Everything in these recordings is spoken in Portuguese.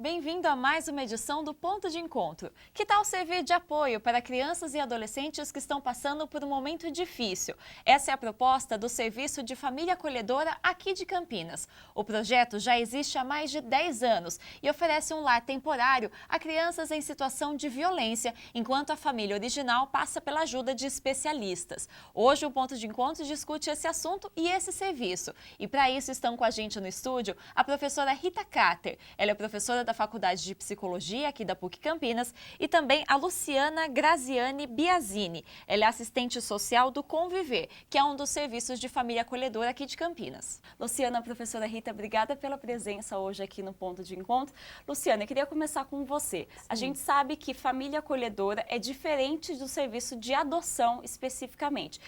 Bem-vindo a mais uma edição do Ponto de Encontro. Que tal servir de apoio para crianças e adolescentes que estão passando por um momento difícil? Essa é a proposta do Serviço de Família Acolhedora aqui de Campinas. O projeto já existe há mais de 10 anos e oferece um lar temporário a crianças em situação de violência, enquanto a família original passa pela ajuda de especialistas. Hoje o Ponto de Encontro discute esse assunto e esse serviço. E para isso estão com a gente no estúdio a professora Rita Carter. Ela é professora da Faculdade de Psicologia aqui da PUC Campinas, e também a Luciana Graziani Biasini. Ela é assistente social do Conviver, que é um dos serviços de família acolhedora aqui de Campinas. Luciana, professora Rita, obrigada pela presença hoje aqui no Ponto de Encontro. Luciana, eu queria começar com você. Sim. A gente sabe que família acolhedora é diferente do serviço de adoção especificamente.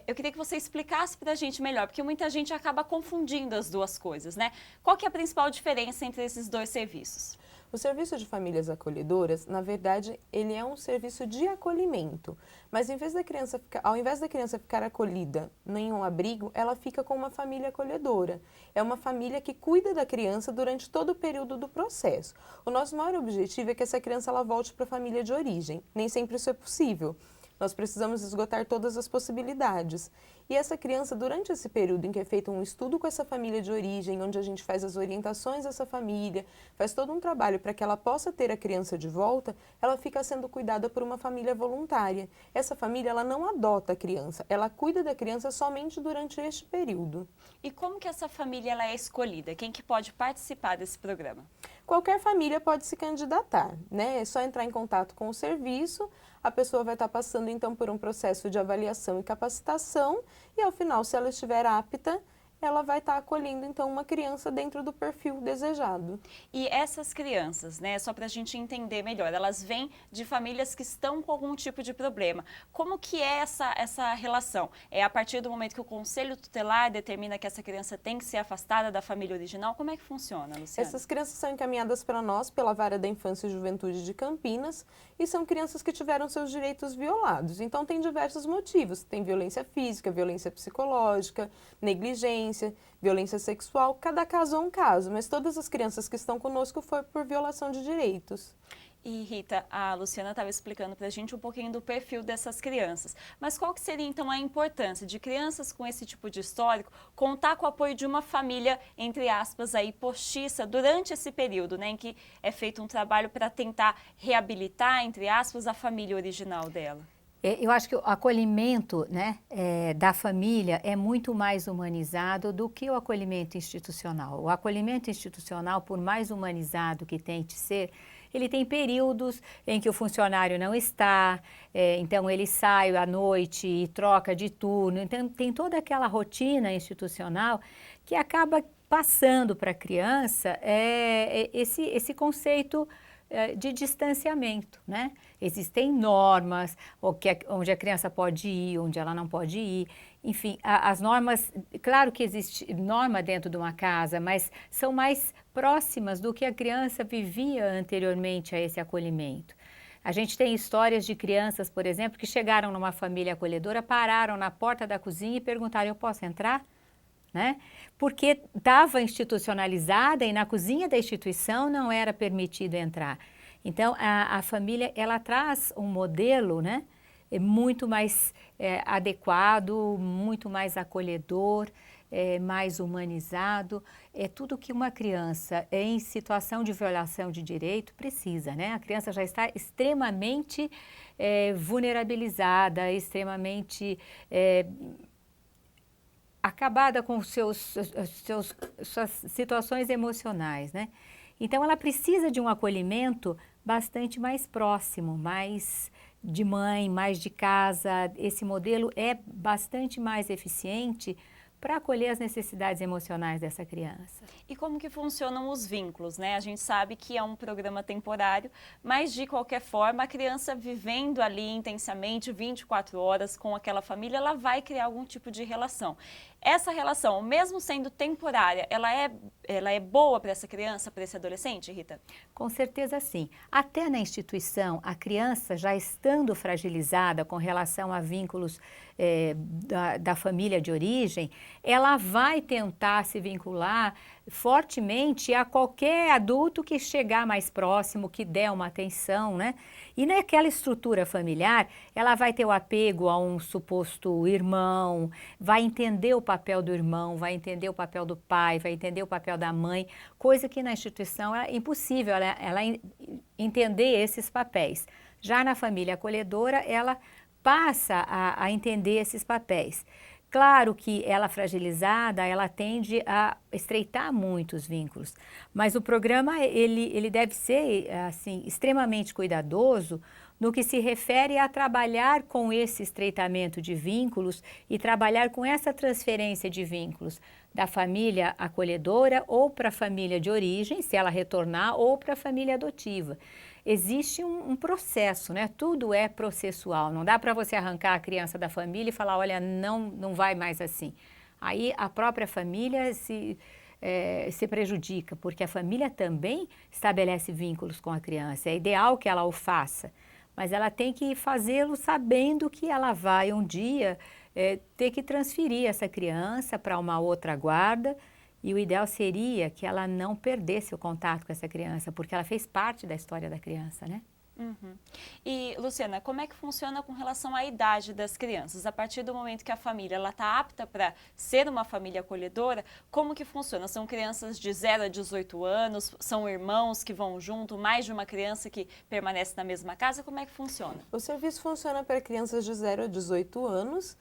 Eu queria que você explicasse para a gente melhor, porque muita gente acaba confundindo as duas coisas, né? Qual que é a principal diferença entre esses dois serviços? O serviço de famílias acolhedoras, na verdade, ele é um serviço de acolhimento, mas ao invés da criança ficar acolhida em um abrigo, ela fica com uma família acolhedora. É uma família que cuida da criança durante todo o período do processo. O nosso maior objetivo é que essa criança ela volte para a família de origem. Nem sempre isso é possível. Nós precisamos esgotar todas as possibilidades. E essa criança, durante esse período em que é feito um estudo com essa família de origem, onde a gente faz as orientações dessa família, faz todo um trabalho para que ela possa ter a criança de volta, ela fica sendo cuidada por uma família voluntária. Essa família, ela não adota a criança, ela cuida da criança somente durante este período. E como que essa família ela é escolhida? Quem que pode participar desse programa? Qualquer família pode se candidatar, né? É só entrar em contato com o serviço, a pessoa vai estar passando então por um processo de avaliação e capacitação e ao final, se ela estiver apta, ela vai estar acolhendo então uma criança dentro do perfil desejado. E essas crianças, né, só para a gente entender melhor, elas vêm de famílias que estão com algum tipo de problema. Como que é essa relação? É a partir do momento que o Conselho Tutelar determina que essa criança tem que ser afastada da família original? Como é que funciona, Luciana? Essas crianças são encaminhadas para nós pela Vara da Infância e Juventude de Campinas e são crianças que tiveram seus direitos violados. Então tem diversos motivos, tem violência física, violência psicológica, negligência, violência sexual, cada caso é um caso, mas todas as crianças que estão conosco foi por violação de direitos. E Rita, a Luciana estava explicando para a gente um pouquinho do perfil dessas crianças, mas qual que seria então a importância de crianças com esse tipo de histórico contar com o apoio de uma família, entre aspas, aí, postiça durante esse período, né, em que é feito um trabalho para tentar reabilitar, entre aspas, a família original dela? Eu acho que o acolhimento, né, da família é muito mais humanizado do que o acolhimento institucional. O acolhimento institucional, por mais humanizado que tente ser, ele tem períodos em que o funcionário não está, então ele sai à noite e troca de turno. Então tem toda aquela rotina institucional que acaba passando para a criança esse conceito de distanciamento, né? Existem normas, onde a criança pode ir, onde ela não pode ir. Enfim, as normas, claro que existe norma dentro de uma casa, mas são mais próximas do que a criança vivia anteriormente a esse acolhimento. A gente tem histórias de crianças, por exemplo, que chegaram numa família acolhedora, pararam na porta da cozinha e perguntaram: eu posso entrar? Né? Porque estava institucionalizada e na cozinha da instituição não era permitido entrar. Então, a família, ela traz um modelo, né, muito mais adequado, muito mais acolhedor, mais humanizado. É tudo que uma criança em situação de violação de direito precisa, né? A criança já está extremamente vulnerabilizada, extremamente acabada com suas situações emocionais, né? Então, ela precisa de um acolhimento bastante mais próximo, mais de mãe, mais de casa. Esse modelo é bastante mais eficiente para acolher as necessidades emocionais dessa criança. E como que funcionam os vínculos, né? A gente sabe que é um programa temporário, mas de qualquer forma, a criança vivendo ali intensamente 24 horas com aquela família, ela vai criar algum tipo de relação. Essa relação, mesmo sendo temporária, ela é boa para essa criança, para esse adolescente, Rita? Com certeza sim. Até na instituição, a criança já estando fragilizada com relação a vínculos da família de origem, ela vai tentar se vincular fortemente a qualquer adulto que chegar mais próximo, que der uma atenção, né? E naquela estrutura familiar, ela vai ter o apego a um suposto irmão, vai entender o papel do irmão, vai entender o papel do pai, vai entender o papel da mãe, coisa que na instituição é impossível ela entender esses papéis. Já na família acolhedora, ela passa a entender esses papéis. Claro que ela fragilizada, ela tende a estreitar muito os vínculos, mas o programa ele deve ser assim extremamente cuidadoso no que se refere a trabalhar com esse estreitamento de vínculos e trabalhar com essa transferência de vínculos da família acolhedora ou para a família de origem, se ela retornar, ou para a família adotiva. Existe um processo, né? Tudo é processual, não dá para você arrancar a criança da família e falar, olha, não vai mais assim. Aí a própria família se prejudica, porque a família também estabelece vínculos com a criança, é ideal que ela o faça, mas ela tem que fazê-lo sabendo que ela vai um dia ter que transferir essa criança para uma outra guarda. E o ideal seria que ela não perdesse o contato com essa criança, porque ela fez parte da história da criança, né? Uhum. E, Luciana, como é que funciona com relação à idade das crianças? A partir do momento que a família está apta para ser uma família acolhedora, como que funciona? São crianças de 0 a 18 anos? São irmãos que vão junto? Mais de uma criança que permanece na mesma casa? Como é que funciona? O serviço funciona para crianças de 0 a 18 anos.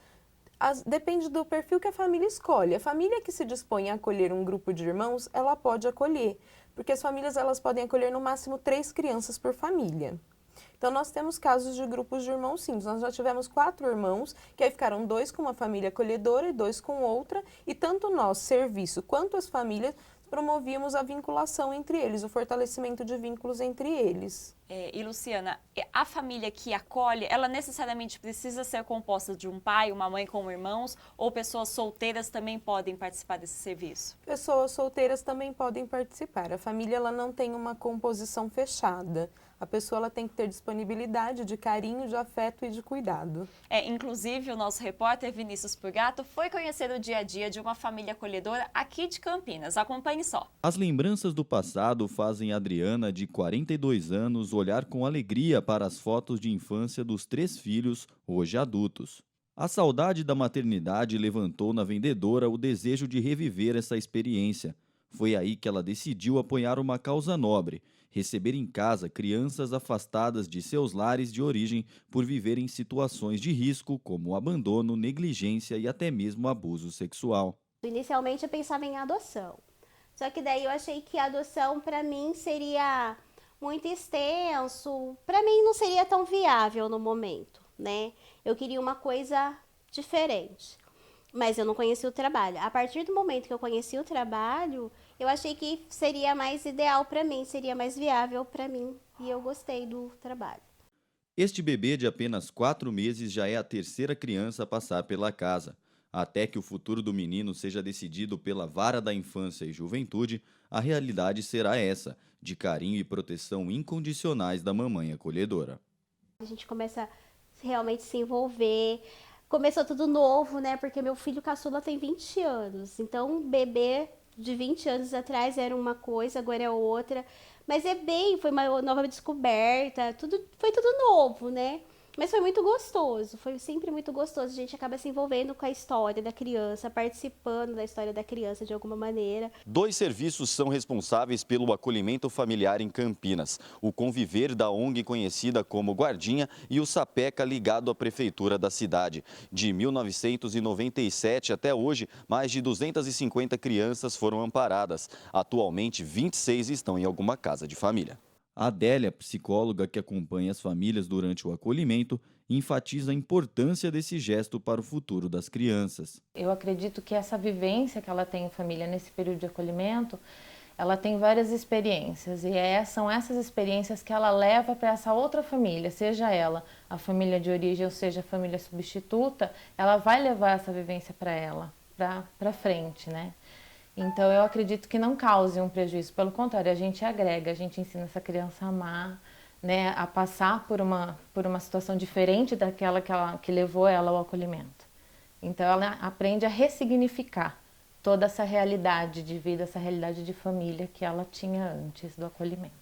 Depende do perfil que a família escolhe. A família que se dispõe a acolher um grupo de irmãos, ela pode acolher, porque as famílias elas podem acolher no máximo 3 crianças por família. Então, nós temos casos de grupos de irmãos simples. Nós já tivemos 4 irmãos, que aí ficaram 2 com uma família acolhedora e 2 com outra, e tanto nós, serviço, quanto as famílias, promovíamos a vinculação entre eles, o fortalecimento de vínculos entre eles. E Luciana, a família que acolhe, ela necessariamente precisa ser composta de um pai, uma mãe com irmãos, ou pessoas solteiras também podem participar desse serviço? Pessoas solteiras também podem participar. A família ela não tem uma composição fechada. A pessoa ela tem que ter disponibilidade de carinho, de afeto e de cuidado. Inclusive, o nosso repórter Vinícius Purgato foi conhecer o dia a dia de uma família acolhedora aqui de Campinas. Acompanhe só. As lembranças do passado fazem Adriana, de 42 anos, olhar com alegria para as fotos de infância dos 3 filhos, hoje adultos. A saudade da maternidade levantou na vendedora o desejo de reviver essa experiência. Foi aí que ela decidiu apoiar uma causa nobre, receber em casa crianças afastadas de seus lares de origem por viver em situações de risco, como abandono, negligência e até mesmo abuso sexual. Inicialmente eu pensava em adoção, só que daí eu achei que a adoção para mim seria muito extenso, para mim não seria tão viável no momento, né? Eu queria uma coisa diferente, mas eu não conhecia o trabalho. A partir do momento que eu conheci o trabalho, eu achei que seria mais ideal para mim, seria mais viável para mim, e eu gostei do trabalho. Este bebê de apenas 4 meses já é a 3ª criança a passar pela casa. Até que o futuro do menino seja decidido pela Vara da Infância e Juventude, a realidade será essa, de carinho e proteção incondicionais da mamãe acolhedora. A gente começa a realmente se envolver. Começou tudo novo, né? Porque meu filho caçula tem 20 anos. Então, um bebê de 20 anos atrás era uma coisa, agora é outra. Mas foi uma nova descoberta, foi tudo novo, né? Mas foi muito gostoso, foi sempre muito gostoso. A gente acaba se envolvendo com a história da criança, participando da história da criança de alguma maneira. 2 serviços são responsáveis pelo acolhimento familiar em Campinas. O Conviver, da ONG conhecida como Guardinha, e o Sapeca, ligado à prefeitura da cidade. De 1997 até hoje, mais de 250 crianças foram amparadas. Atualmente, 26 estão em alguma casa de família. A Adélia, psicóloga que acompanha as famílias durante o acolhimento, enfatiza a importância desse gesto para o futuro das crianças. Eu acredito que essa vivência que ela tem em família nesse período de acolhimento, ela tem várias experiências e são essas experiências que ela leva para essa outra família, seja ela a família de origem ou seja a família substituta, ela vai levar essa vivência para ela, para frente, né? Então, eu acredito que não cause um prejuízo. Pelo contrário, a gente agrega, a gente ensina essa criança a amar, né, a passar por uma situação diferente daquela que levou ela ao acolhimento. Então ela aprende a ressignificar toda essa realidade de vida, essa realidade de família que ela tinha antes do acolhimento.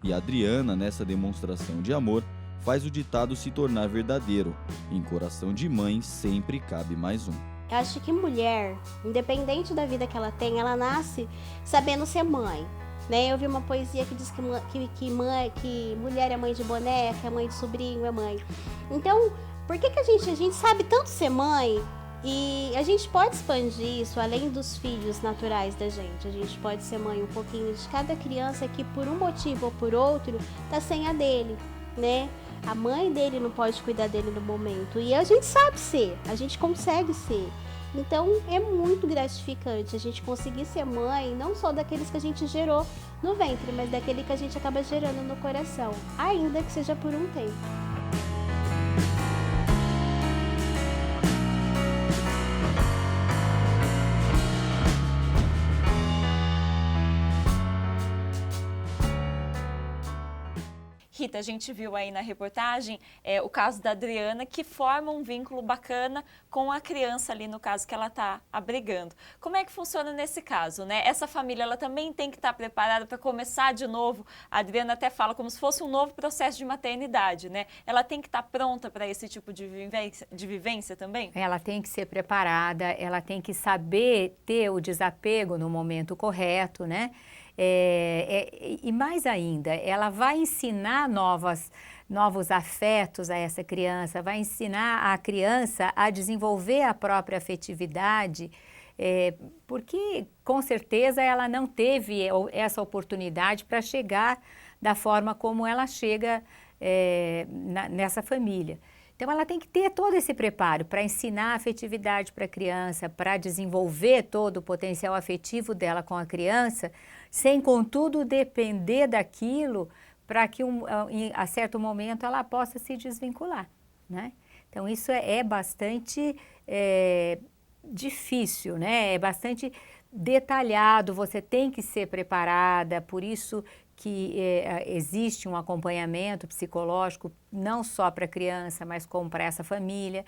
E a Adriana, nessa demonstração de amor, faz o ditado se tornar verdadeiro. Em coração de mãe sempre cabe mais um. Eu acho que mulher, independente da vida que ela tem, ela nasce sabendo ser mãe. Né? Eu vi uma poesia que diz que mulher é mãe de boneca, é mãe de sobrinho, é mãe. Então, por que a gente sabe tanto ser mãe? E a gente pode expandir isso além dos filhos naturais da gente. A gente pode ser mãe um pouquinho de cada criança que por um motivo ou por outro tá sem a dele, né? A mãe dele não pode cuidar dele no momento. E a gente sabe ser, a gente consegue ser. Então é muito gratificante a gente conseguir ser mãe, não só daqueles que a gente gerou no ventre, mas daquele que a gente acaba gerando no coração, ainda que seja por um tempo. Rita, a gente viu aí na reportagem o caso da Adriana, que forma um vínculo bacana com a criança ali, no caso que ela está abrigando. Como é que funciona nesse caso, né? Essa família, ela também tem que estar preparada para começar de novo. A Adriana até fala como se fosse um novo processo de maternidade, né? Ela tem que estar pronta para esse tipo de vivência também? Ela tem que ser preparada, ela tem que saber ter o desapego no momento correto, né? E mais ainda, ela vai ensinar novos afetos a essa criança, vai ensinar a criança a desenvolver a própria afetividade, porque com certeza ela não teve essa oportunidade para chegar da forma como ela chega nessa família. Então, ela tem que ter todo esse preparo para ensinar a afetividade para a criança, para desenvolver todo o potencial afetivo dela com a criança, sem, contudo, depender daquilo para que, a certo momento, ela possa se desvincular, né? Então, isso é bastante difícil, né? É bastante detalhado, você tem que ser preparada, por isso que existe um acompanhamento psicológico, não só para a criança, mas como para essa família,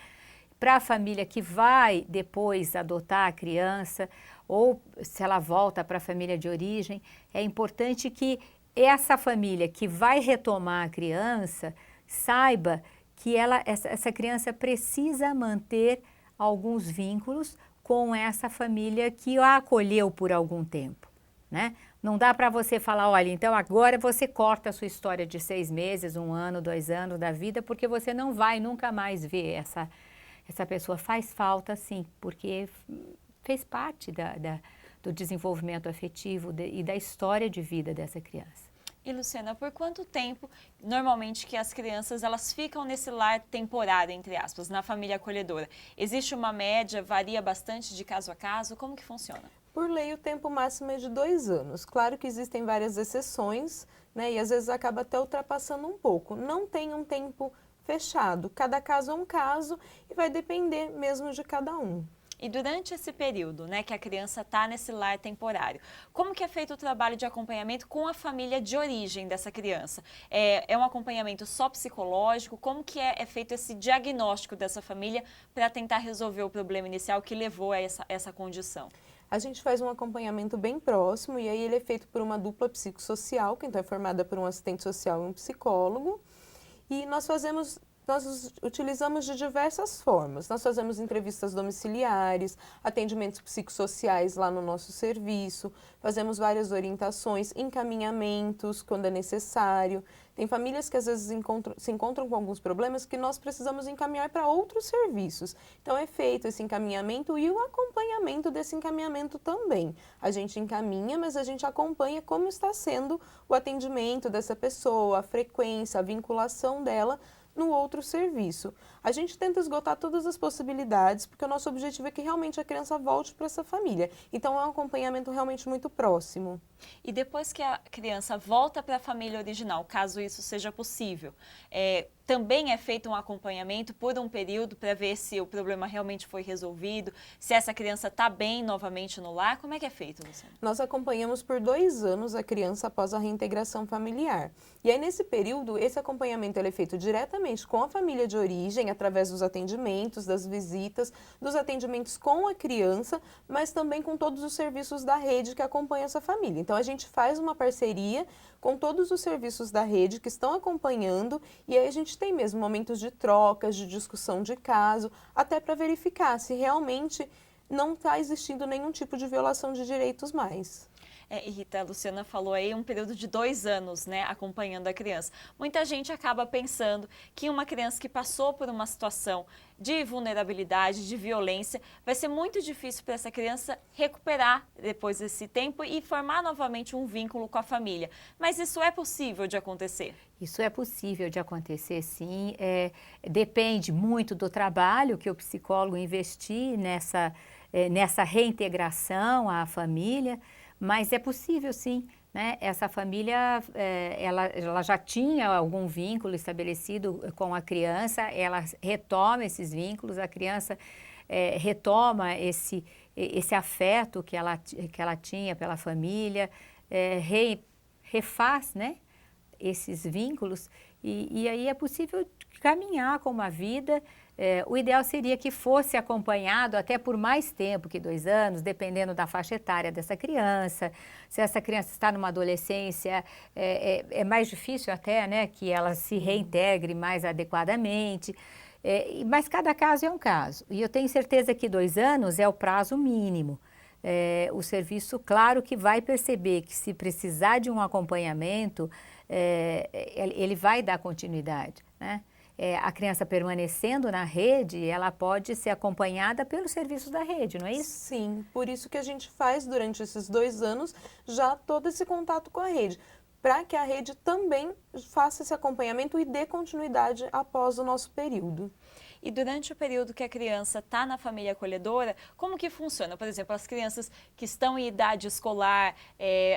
para a família que vai depois adotar a criança, ou se ela volta para a família de origem, é importante que essa família que vai retomar a criança saiba que essa criança precisa manter alguns vínculos com essa família que a acolheu por algum tempo, né? Não dá para você falar, olha, então agora você corta a sua história de 6 meses, 1 ano, 2 anos da vida, porque você não vai nunca mais ver essa pessoa. Faz falta, sim, porque fez parte do desenvolvimento afetivo e da história de vida dessa criança. E, Luciana, por quanto tempo, normalmente, que as crianças elas ficam nesse lar temporário, entre aspas, na família acolhedora? Existe uma média, varia bastante de caso a caso? Como que funciona? Por lei, o tempo máximo é de 2 anos. Claro que existem várias exceções, né? E às vezes acaba até ultrapassando um pouco. Não tem um tempo fechado. Cada caso é um caso e vai depender mesmo de cada um. E durante esse período, né, que a criança está nesse lar temporário, como que é feito o trabalho de acompanhamento com a família de origem dessa criança? É um acompanhamento só psicológico? Como que é feito esse diagnóstico dessa família para tentar resolver o problema inicial que levou a essa condição? A gente faz um acompanhamento bem próximo e aí ele é feito por uma dupla psicossocial, que então é formada por um assistente social e um psicólogo. E nós utilizamos de diversas formas. Nós fazemos entrevistas domiciliares, atendimentos psicossociais lá no nosso serviço, fazemos várias orientações, encaminhamentos quando é necessário. Tem famílias que às vezes se encontram com alguns problemas que nós precisamos encaminhar para outros serviços. Então é feito esse encaminhamento e o acompanhamento desse encaminhamento também. A gente encaminha, mas a gente acompanha como está sendo o atendimento dessa pessoa, a frequência, a vinculação dela no outro serviço. A gente tenta esgotar todas as possibilidades, porque o nosso objetivo é que realmente a criança volte para essa família. Então é um acompanhamento realmente muito próximo. E depois que a criança volta para a família original, caso isso seja possível, também é feito um acompanhamento por um período para ver se o problema realmente foi resolvido, se essa criança está bem novamente no lar? Como é que é feito, Luciana? Nós acompanhamos por 2 anos a criança após a reintegração familiar. E aí, nesse período, esse acompanhamento ele é feito diretamente com a família de origem, através dos atendimentos, das visitas, dos atendimentos com a criança, mas também com todos os serviços da rede que acompanham essa família. Então, a gente faz uma parceria com todos os serviços da rede que estão acompanhando, e aí a gente tem mesmo momentos de trocas, de discussão de caso, até para verificar se realmente não está existindo nenhum tipo de violação de direitos mais. E Rita, a Luciana falou aí um período de 2 anos, né, acompanhando a criança. Muita gente acaba pensando que uma criança que passou por uma situação de vulnerabilidade, de violência, vai ser muito difícil para essa criança recuperar depois desse tempo e formar novamente um vínculo com a família. Mas isso é possível de acontecer? Isso é possível de acontecer, sim. Depende muito do trabalho que o psicólogo investir nessa reintegração à família, mas é possível, sim. Né? Essa família, ela já tinha algum vínculo estabelecido com a criança, ela retoma esses vínculos, a criança retoma esse afeto que ela tinha pela família, refaz, né, esses vínculos, e aí é possível caminhar com uma vida. O ideal seria que fosse acompanhado até por mais tempo que 2 anos, dependendo da faixa etária dessa criança. Se essa criança está numa adolescência, é mais difícil até, né, que ela se reintegre mais adequadamente. Mas cada caso é um caso. E eu tenho certeza que 2 anos é o prazo mínimo. O serviço, claro que vai perceber que se precisar de um acompanhamento, ele vai dar continuidade, né? A criança permanecendo na rede, ela pode ser acompanhada pelos serviços da rede, não é isso? Sim, por isso que a gente faz durante esses 2 anos já todo esse contato com a rede, para que a rede também faça esse acompanhamento e dê continuidade após o nosso período. E durante o período que a criança está na família acolhedora, como que funciona? Por exemplo, as crianças que estão em idade escolar,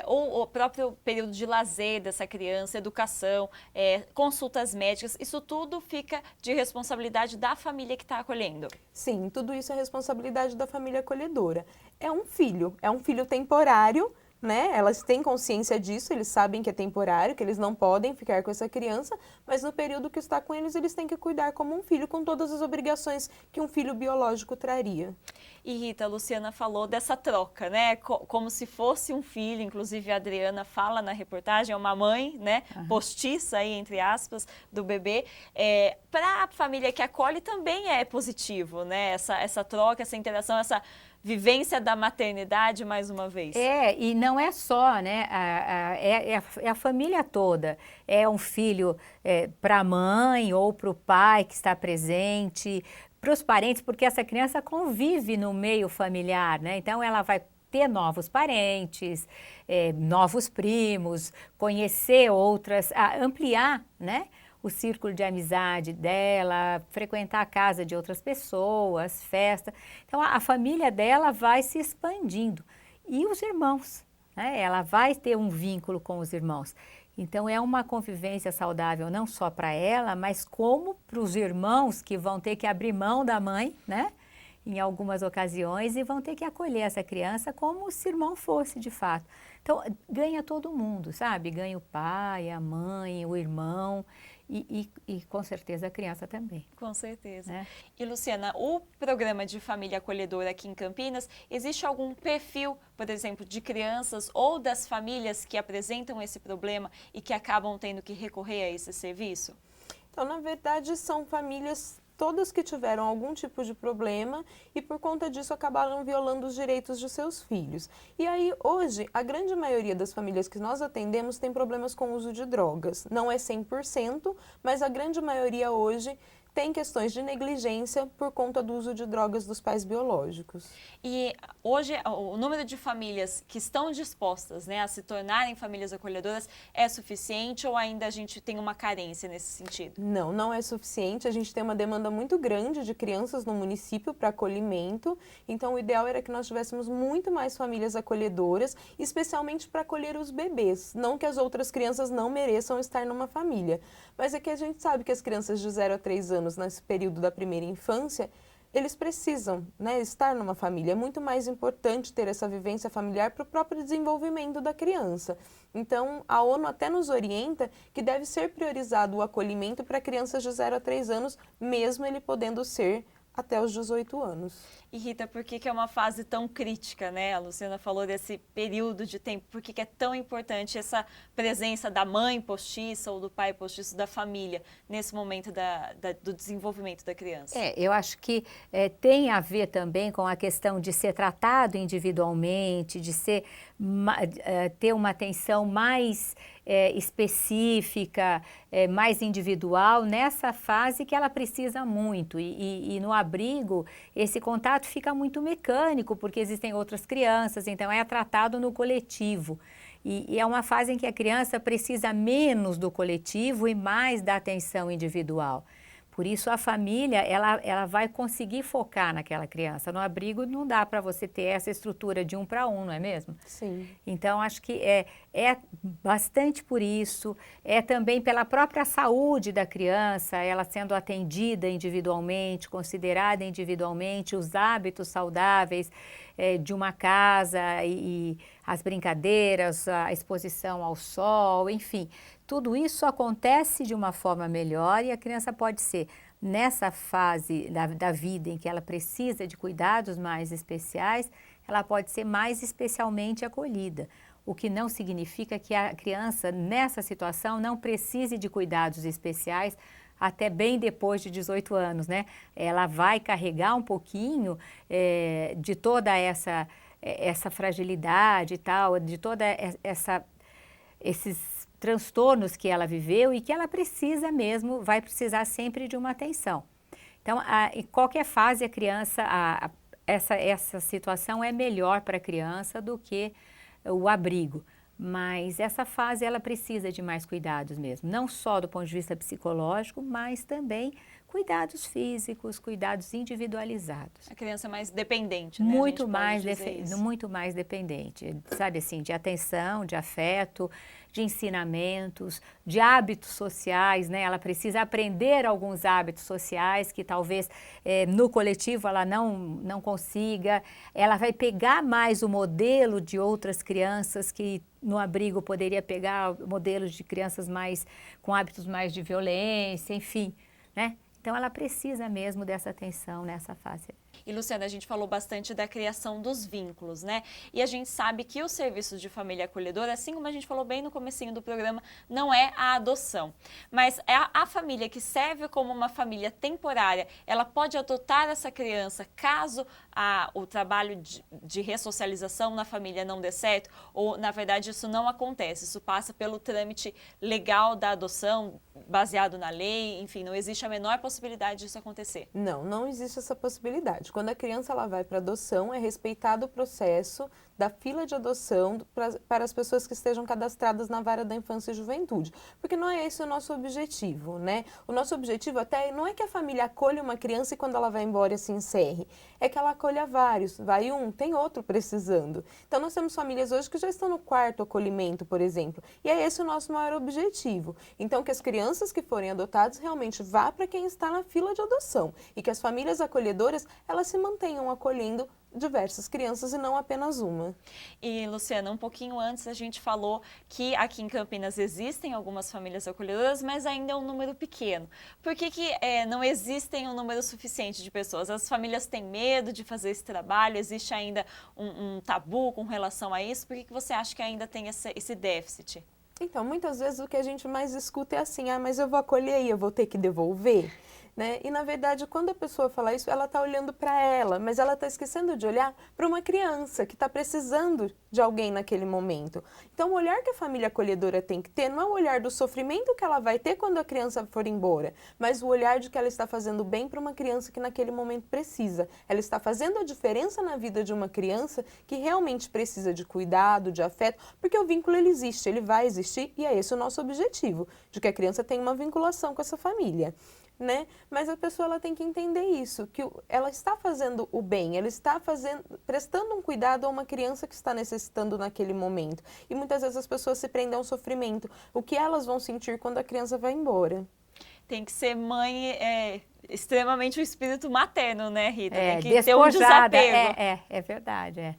ou o próprio período de lazer dessa criança, educação, consultas médicas, isso tudo fica de responsabilidade da família que está acolhendo? Sim, tudo isso é responsabilidade da família acolhedora. É um filho temporário, né? Elas têm consciência disso, eles sabem que é temporário, que eles não podem ficar com essa criança, mas no período que está com eles, eles têm que cuidar como um filho, com todas as obrigações que um filho biológico traria. E Rita, a Luciana falou dessa troca, né? Como se fosse um filho, inclusive a Adriana fala na reportagem, é uma mãe, né? Postiça aí, entre aspas, do bebê. Para a família que acolhe também é positivo, né? Essa troca, essa interação, essa vivência da maternidade mais uma vez. E não é só, né? É a família toda. É um filho para a mãe ou para o pai que está presente, para os parentes, porque essa criança convive no meio familiar, né? Então ela vai ter novos parentes, novos primos, conhecer outras, ampliar, né, o círculo de amizade dela, frequentar a casa de outras pessoas, festa. Então a família dela vai se expandindo. E os irmãos, né? Ela vai ter um vínculo com os irmãos. Então é uma convivência saudável não só para ela, mas como para os irmãos que vão ter que abrir mão da mãe, né, em algumas ocasiões, e vão ter que acolher essa criança como se o irmão fosse de fato. Então ganha todo mundo, sabe? Ganha o pai, a mãe, o irmão e com certeza a criança também. Com certeza. Né? E Luciana, o programa de família acolhedora aqui em Campinas, existe algum perfil, por exemplo, de crianças ou das famílias que apresentam esse problema e que acabam tendo que recorrer a esse serviço? Então, na verdade, são famílias todas que tiveram algum tipo de problema e por conta disso acabaram violando os direitos de seus filhos. E aí, hoje, a grande maioria das famílias que nós atendemos tem problemas com o uso de drogas. Não é 100%, mas a grande maioria hoje tem questões de negligência por conta do uso de drogas dos pais biológicos. E hoje o número de famílias que estão dispostas, né, a se tornarem famílias acolhedoras é suficiente ou ainda a gente tem uma carência nesse sentido? Não, não é suficiente. A gente tem uma demanda muito grande de crianças no município para acolhimento. Então, o ideal era que nós tivéssemos muito mais famílias acolhedoras, especialmente para acolher os bebês. Não que as outras crianças não mereçam estar numa família, mas é que a gente sabe que as crianças de 0 a 3 anos, nesse período da primeira infância, eles precisam, né, estar numa família. É muito mais importante ter essa vivência familiar para o próprio desenvolvimento da criança. Então, a ONU até nos orienta que deve ser priorizado o acolhimento para crianças de 0 a 3 anos, mesmo ele podendo ser até os 18 anos. E Rita, por que é uma fase tão crítica, né? A Luciana falou desse período de tempo, por que é tão importante essa presença da mãe postiça ou do pai postiço, da família, nesse momento do desenvolvimento da criança? Eu acho que tem a ver também com a questão de ser tratado individualmente, de ser, ter uma atenção mais específica, mais individual, nessa fase que ela precisa muito. E no abrigo, esse contato fica muito mecânico, porque existem outras crianças, então é tratado no coletivo. E é uma fase em que a criança precisa menos do coletivo e mais da atenção individual. Por isso, a família, ela vai conseguir focar naquela criança. No abrigo, não dá para você ter essa estrutura de 1 para 1, não é mesmo? Sim. Então, acho que é bastante por isso, é também pela própria saúde da criança, ela sendo atendida individualmente, considerada individualmente, os hábitos saudáveis de uma casa e as brincadeiras, a exposição ao sol, enfim. Tudo isso acontece de uma forma melhor e a criança pode ser, nessa fase da vida em que ela precisa de cuidados mais especiais, ela pode ser mais especialmente acolhida. O que não significa que a criança, nessa situação, não precise de cuidados especiais até bem depois de 18 anos, né? Ela vai carregar um pouquinho de toda essa fragilidade e tal, de toda esses transtornos que ela viveu e que ela precisa mesmo, vai precisar sempre de uma atenção. Então, em qualquer fase, a criança, essa situação é melhor para a criança do que o abrigo. Mas essa fase, ela precisa de mais cuidados mesmo, não só do ponto de vista psicológico, mas também cuidados físicos, cuidados individualizados. A criança é mais dependente, né? Muito mais dependente, sabe assim, de atenção, de afeto, de ensinamentos, de hábitos sociais, né? Ela precisa aprender alguns hábitos sociais que talvez no coletivo ela não consiga. Ela vai pegar mais o modelo de outras crianças que no abrigo poderia pegar modelos de crianças com hábitos mais de violência, enfim, né? Então, ela precisa mesmo dessa atenção nessa fase. E, Luciana, a gente falou bastante da criação dos vínculos, né? E a gente sabe que os serviços de família acolhedora, assim como a gente falou bem no comecinho do programa, não é a adoção. Mas a família que serve como uma família temporária, ela pode adotar essa criança caso o trabalho de ressocialização na família não dê certo? Ou, na verdade, isso não acontece? Isso passa pelo trâmite legal da adoção, baseado na lei, enfim, não existe a menor possibilidade disso acontecer? Não existe essa possibilidade. Quando a criança ela vai para adoção, é respeitado o processo da fila de adoção para as pessoas que estejam cadastradas na Vara da Infância e Juventude. Porque não é esse o nosso objetivo, né? O nosso objetivo até não é que a família acolha uma criança e quando ela vai embora se encerre. É que ela acolha vários. Vai um, tem outro precisando. Então, nós temos famílias hoje que já estão no 4º acolhimento, por exemplo. E é esse o nosso maior objetivo. Então, que as crianças que forem adotadas realmente vá para quem está na fila de adoção. E que as famílias acolhedoras, elas se mantenham acolhendo diversas crianças e não apenas uma. E, Luciana, um pouquinho antes a gente falou que aqui em Campinas existem algumas famílias acolhedoras, mas ainda é um número pequeno. Por que não existem um número suficiente de pessoas? As famílias têm medo de fazer esse trabalho? Existe ainda um tabu com relação a isso? Por que você acha que ainda tem esse déficit? Então, muitas vezes o que a gente mais escuta é assim, mas eu vou acolher e eu vou ter que devolver. né? E na verdade, quando a pessoa fala isso, ela está olhando para ela, mas ela está esquecendo de olhar para uma criança que está precisando de alguém naquele momento. Então, o olhar que a família acolhedora tem que ter não é o olhar do sofrimento que ela vai ter quando a criança for embora, mas o olhar de que ela está fazendo bem para uma criança que naquele momento precisa. Ela está fazendo a diferença na vida de uma criança que realmente precisa de cuidado, de afeto, porque o vínculo ele existe, ele vai existir e é esse o nosso objetivo, de que a criança tenha uma vinculação com essa família. Né? Mas a pessoa ela tem que entender isso, que ela está fazendo o bem, ela está prestando um cuidado a uma criança que está necessitando naquele momento. E muitas vezes as pessoas se prendem ao sofrimento, o que elas vão sentir quando a criança vai embora. Tem que ser mãe extremamente o espírito materno, né, Rita? Tem que despojada, ter um desapego. É verdade,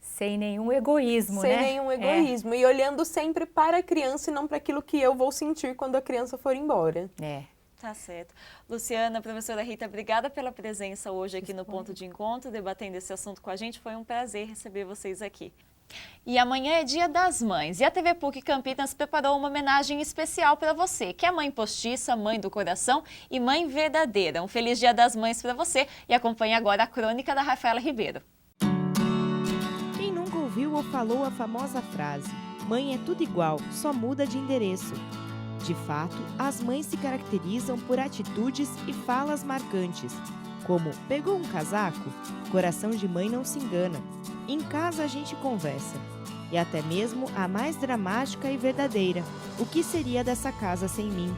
Sem nenhum egoísmo, Sem né? nenhum egoísmo. E olhando sempre para a criança e não para aquilo que eu vou sentir quando a criança for embora. Tá certo. Luciana, professora Rita, obrigada pela presença hoje aqui no Ponto de Encontro, debatendo esse assunto com a gente. Foi um prazer receber vocês aqui. E amanhã é Dia das Mães e a TV PUC Campinas preparou uma homenagem especial para você, que é mãe postiça, mãe do coração e mãe verdadeira. Um feliz Dia das Mães para você e acompanhe agora a crônica da Rafaela Ribeiro. Quem nunca ouviu ou falou a famosa frase: "Mãe é tudo igual, só muda de endereço"? De fato, as mães se caracterizam por atitudes e falas marcantes, como "pegou um casaco? Coração de mãe não se engana. Em casa a gente conversa." E até mesmo a mais dramática e verdadeira: "O que seria dessa casa sem mim?"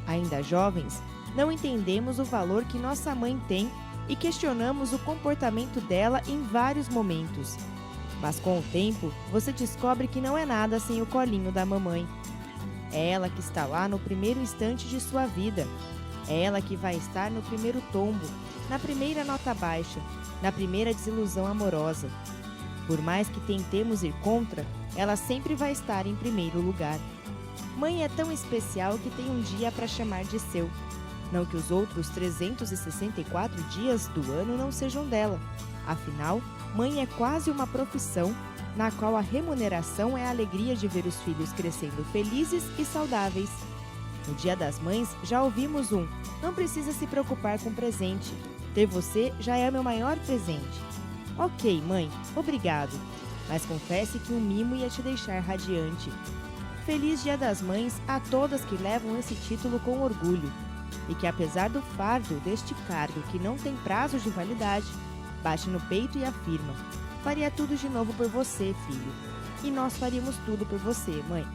Ainda jovens, não entendemos o valor que nossa mãe tem e questionamos o comportamento dela em vários momentos. Mas com o tempo, você descobre que não é nada sem o colinho da mamãe. É ela que está lá no primeiro instante de sua vida. É ela que vai estar no primeiro tombo, na primeira nota baixa, na primeira desilusão amorosa. Por mais que tentemos ir contra, ela sempre vai estar em primeiro lugar. Mãe é tão especial que tem um dia para chamar de seu. Não que os outros 364 dias do ano não sejam dela. Afinal, mãe é quase uma profissão na qual a remuneração é a alegria de ver os filhos crescendo felizes e saudáveis. No Dia das Mães, já ouvimos "não precisa se preocupar com presente. Ter você já é meu maior presente." Ok, mãe, obrigado. Mas confesse que um mimo ia te deixar radiante. Feliz Dia das Mães a todas que levam esse título com orgulho. E que apesar do fardo deste cargo que não tem prazo de validade, bate no peito e afirma: "Faria tudo de novo por você, filho. E nós faríamos tudo por você, mãe."